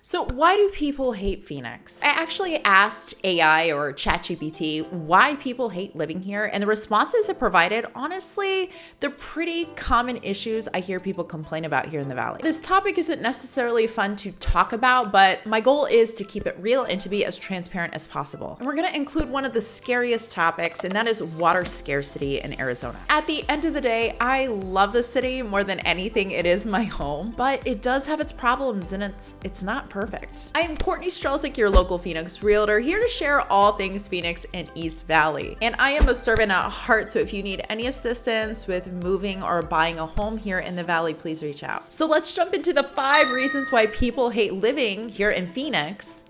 So why do people hate Phoenix? I actually asked AI or ChatGPT why people hate living here, and the responses it provided, honestly, they're pretty common issues I hear people complain about here in the Valley. This topic isn't necessarily fun to talk about, but my goal is to keep it real and to be as transparent as possible. And we're gonna include one of the scariest topics, and that is water scarcity in Arizona. At the end of the day, I love the city more than anything. It is my home, but it does have its problems, and it's not perfect. I am Courtney Strzelczyk, your local Phoenix realtor, here to share all things Phoenix and East Valley. And I am a servant at heart, so if you need any assistance with moving or buying a home here in the Valley, please reach out. So let's jump into the 5 reasons why people hate living here in Phoenix.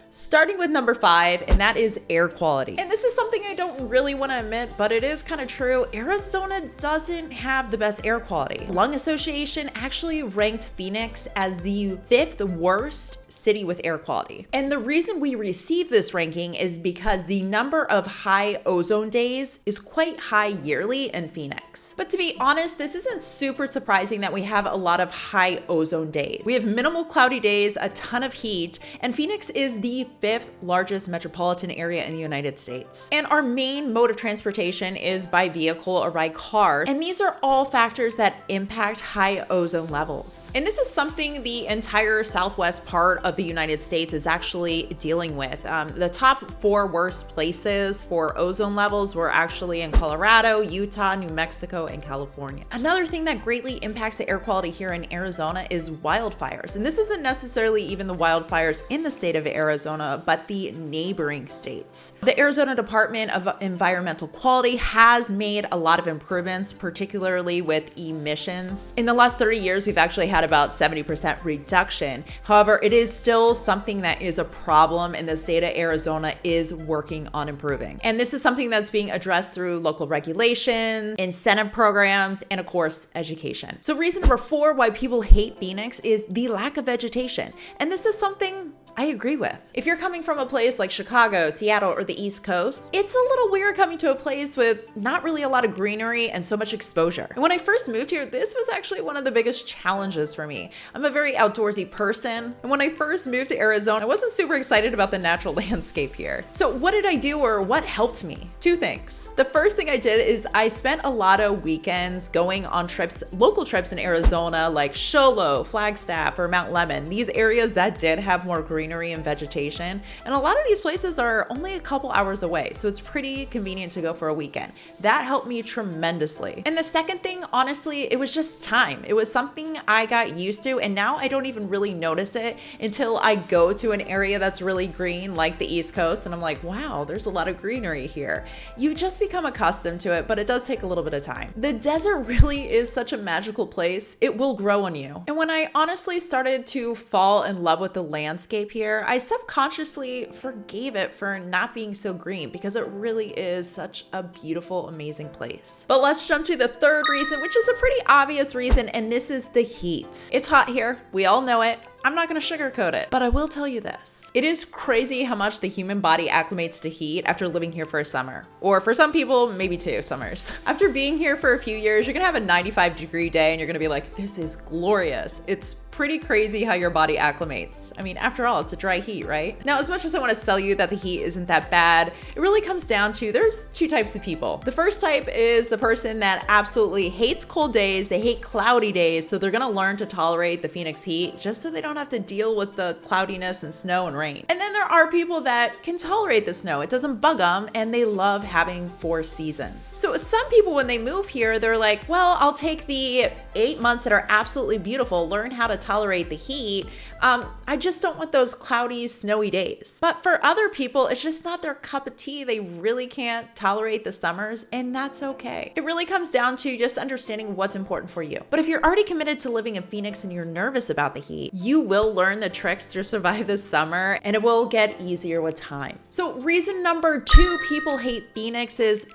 Starting with number 5, and that is air quality. And this is something I don't really want to admit, but it is kind of true. Arizona doesn't have the best air quality. Lung Association actually ranked Phoenix as the 5th worst city with air quality. And the reason we receive this ranking is because the number of high ozone days is quite high yearly in Phoenix. But to be honest, this isn't super surprising that we have a lot of high ozone days. We have minimal cloudy days, a ton of heat, and Phoenix is the 5th largest metropolitan area in the United States. And our main mode of transportation is by vehicle or by car. And these are all factors that impact high ozone levels. And this is something the entire southwest part of the United States is actually dealing with. The top 4 worst places for ozone levels were actually in Colorado, Utah, New Mexico, and California. Another thing that greatly impacts the air quality here in Arizona is wildfires. And this isn't necessarily even the wildfires in the state of Arizona, but the neighboring states. The Arizona Department of Environmental Quality has made a lot of improvements, particularly with emissions. In the last 30 years, we've actually had about 70% reduction. However, it is still something that is a problem, and the state of Arizona is working on improving. And this is something that's being addressed through local regulations, incentive programs, and of course, education. So reason number 4 why people hate Phoenix is the lack of vegetation. And this is something I agree with. If you're coming from a place like Chicago, Seattle, or the East Coast, it's a little weird coming to a place with not really a lot of greenery and so much exposure. And when I first moved here, this was actually one of the biggest challenges for me. I'm a very outdoorsy person, and when I first moved to Arizona, I wasn't super excited about the natural landscape here. So what did I do, or what helped me? 2 things. The first thing I did is I spent a lot of weekends going on trips, local trips in Arizona, like Sholo, Flagstaff, or Mount Lemmon, these areas that did have more greenery and vegetation. And a lot of these places are only a couple hours away, so it's pretty convenient to go for a weekend. That helped me tremendously. And the second thing, honestly, it was just time. It was something I got used to, and now I don't even really notice it until I go to an area that's really green, like the East Coast, and I'm like, wow, there's a lot of greenery here. You just become accustomed to it, but it does take a little bit of time. The desert really is such a magical place. It will grow on you. And when I honestly started to fall in love with the landscape here, I subconsciously forgave it for not being so green, because it really is such a beautiful, amazing place. But let's jump to the 3rd reason, which is a pretty obvious reason, and this is the heat. It's hot here. We all know it. I'm not gonna sugarcoat it, but I will tell you this. It is crazy how much the human body acclimates to heat after living here for a summer. Or for some people, maybe 2 summers. After being here for a few years, you're gonna have a 95-degree day and you're gonna be like, this is glorious. It's pretty crazy how your body acclimates. I mean, after all, it's a dry heat, right? Now, as much as I want to sell you that the heat isn't that bad, it really comes down to there's 2 types of people. The first type is the person that absolutely hates cold days, they hate cloudy days, so they're gonna learn to tolerate the Phoenix heat just so they don't have to deal with the cloudiness and snow and rain. And then there are people that can tolerate the snow. It doesn't bug them, and they love having 4 seasons. So some people, when they move here, they're like, well, I'll take the 8 months that are absolutely beautiful, learn how to tolerate the heat. I just don't want those cloudy, snowy days. But for other people, it's just not their cup of tea. They really can't tolerate the summers, and that's okay. It really comes down to just understanding what's important for you. But if you're already committed to living in Phoenix and you're nervous about the heat, you will learn the tricks to survive this summer, and it will get easier with time. So reason number 2 people hate Phoenix is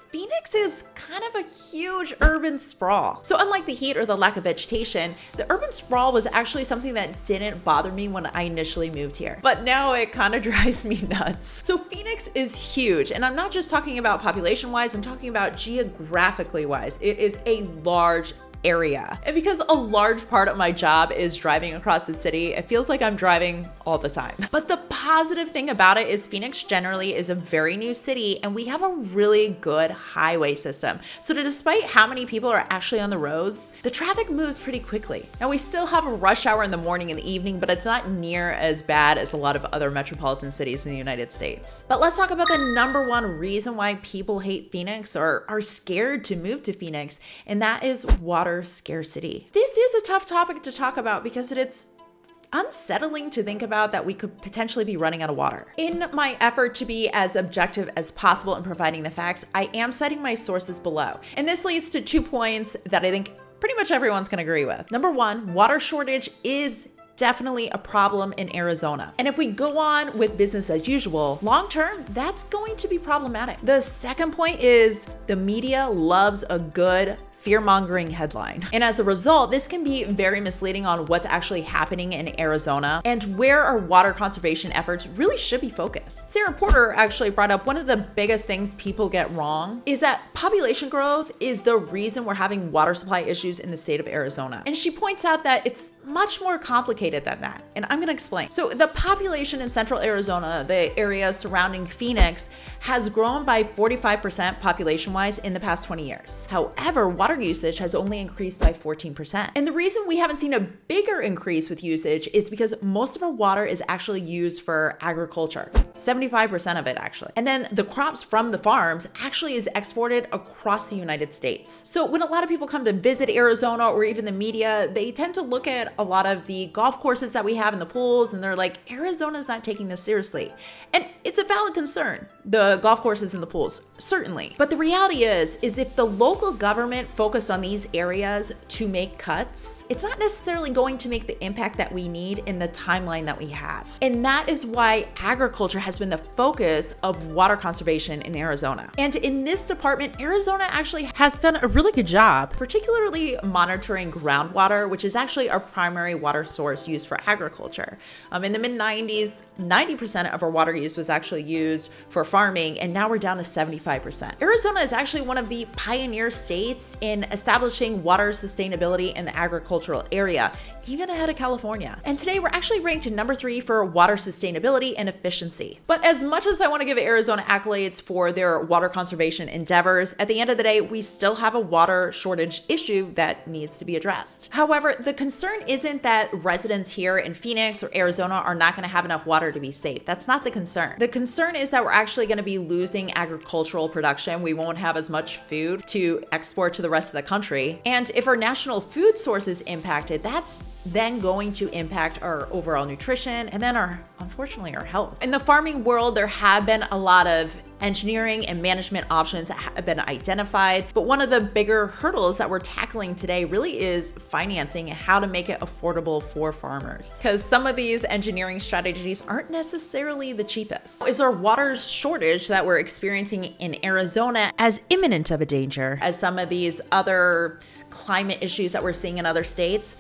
kind of a huge urban sprawl. So unlike the heat or the lack of vegetation, the urban sprawl was actually something that didn't bother me when I initially moved here. But now it kind of drives me nuts. So Phoenix is huge, and I'm not just talking about population-wise, I'm talking about geographically wise. It is a large area. And because a large part of my job is driving across the city, it feels like I'm driving all the time. But the positive thing about it is Phoenix generally is a very new city and we have a really good highway system. So despite how many people are actually on the roads, the traffic moves pretty quickly. Now we still have a rush hour in the morning and the evening, but it's not near as bad as a lot of other metropolitan cities in the United States. But let's talk about the number one reason why people hate Phoenix or are scared to move to Phoenix, and that is water scarcity. This is a tough topic to talk about because it's unsettling to think about that we could potentially be running out of water. In my effort to be as objective as possible in providing the facts, I am citing my sources below. And this leads to 2 points that I think pretty much everyone's gonna agree with. Number one, water shortage is definitely a problem in Arizona. And if we go on with business as usual, long term, that's going to be problematic. The second point is the media loves a good fear-mongering headline. And as a result, this can be very misleading on what's actually happening in Arizona and where our water conservation efforts really should be focused. Sarah Porter actually brought up one of the biggest things people get wrong is that population growth is the reason we're having water supply issues in the state of Arizona. And she points out that it's much more complicated than that. And I'm gonna explain. So the population in central Arizona, the area surrounding Phoenix, has grown by 45% population-wise in the past 20 years. However, water usage has only increased by 14%. And the reason we haven't seen a bigger increase with usage is because most of our water is actually used for agriculture, 75% of it actually. And then the crops from the farms actually is exported across the United States. So when a lot of people come to visit Arizona or even the media, they tend to look at a lot of the golf courses that we have in the pools and they're like, Arizona's not taking this seriously. And it's a valid concern, the golf courses and the pools, certainly. But the reality is if the local government focus on these areas to make cuts, it's not necessarily going to make the impact that we need in the timeline that we have. And that is why agriculture has been the focus of water conservation in Arizona. And in this department, Arizona actually has done a really good job, particularly monitoring groundwater, which is actually our primary water source used for agriculture. In the mid-90s, 90% of our water use was actually used for farming, and now we're down to 75%. Arizona is actually one of the pioneer states in establishing water sustainability in the agricultural area, even ahead of California. And today we're actually ranked number 3 for water sustainability and efficiency. But as much as I want to give Arizona accolades for their water conservation endeavors, at the end of the day, we still have a water shortage issue that needs to be addressed. However, the concern isn't that residents here in Phoenix or Arizona are not going to have enough water to be safe. That's not the concern. The concern is that we're actually going to be losing agricultural production. We won't have as much food to export to the rest of the country. And if our national food source is impacted, that's then going to impact our overall nutrition and then unfortunately, our health. In the farming world, there have been a lot of engineering and management options that have been identified. But one of the bigger hurdles that we're tackling today really is financing and how to make it affordable for farmers. Because some of these engineering strategies aren't necessarily the cheapest. Is our water shortage that we're experiencing in Arizona as imminent of a danger as some of these other climate issues that we're seeing in other states?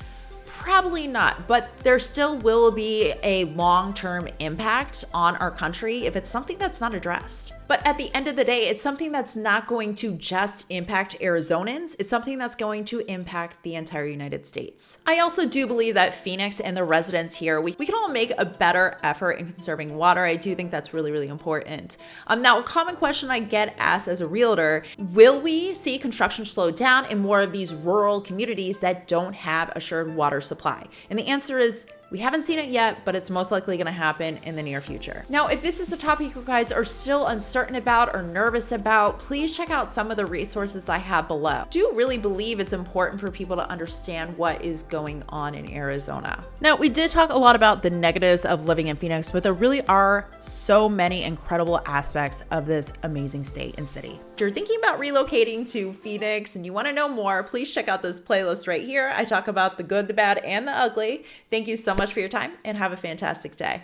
Probably not, but there still will be a long-term impact on our country if it's something that's not addressed. But at the end of the day, it's something that's not going to just impact Arizonans. It's something that's going to impact the entire United States. I also do believe that Phoenix and the residents here, we can all make a better effort in conserving water. I do think that's really, really important. Now, a common question I get asked as a realtor, will we see construction slow down in more of these rural communities that don't have assured water supply? And the answer is, we haven't seen it yet, but it's most likely gonna happen in the near future. Now, if this is a topic you guys are still uncertain about or nervous about, please check out some of the resources I have below. I do really believe it's important for people to understand what is going on in Arizona. Now, we did talk a lot about the negatives of living in Phoenix, but there really are so many incredible aspects of this amazing state and city. If you're thinking about relocating to Phoenix and you wanna know more, please check out this playlist right here. I talk about the good, the bad, and the ugly. Thank you so much for your time and have a fantastic day.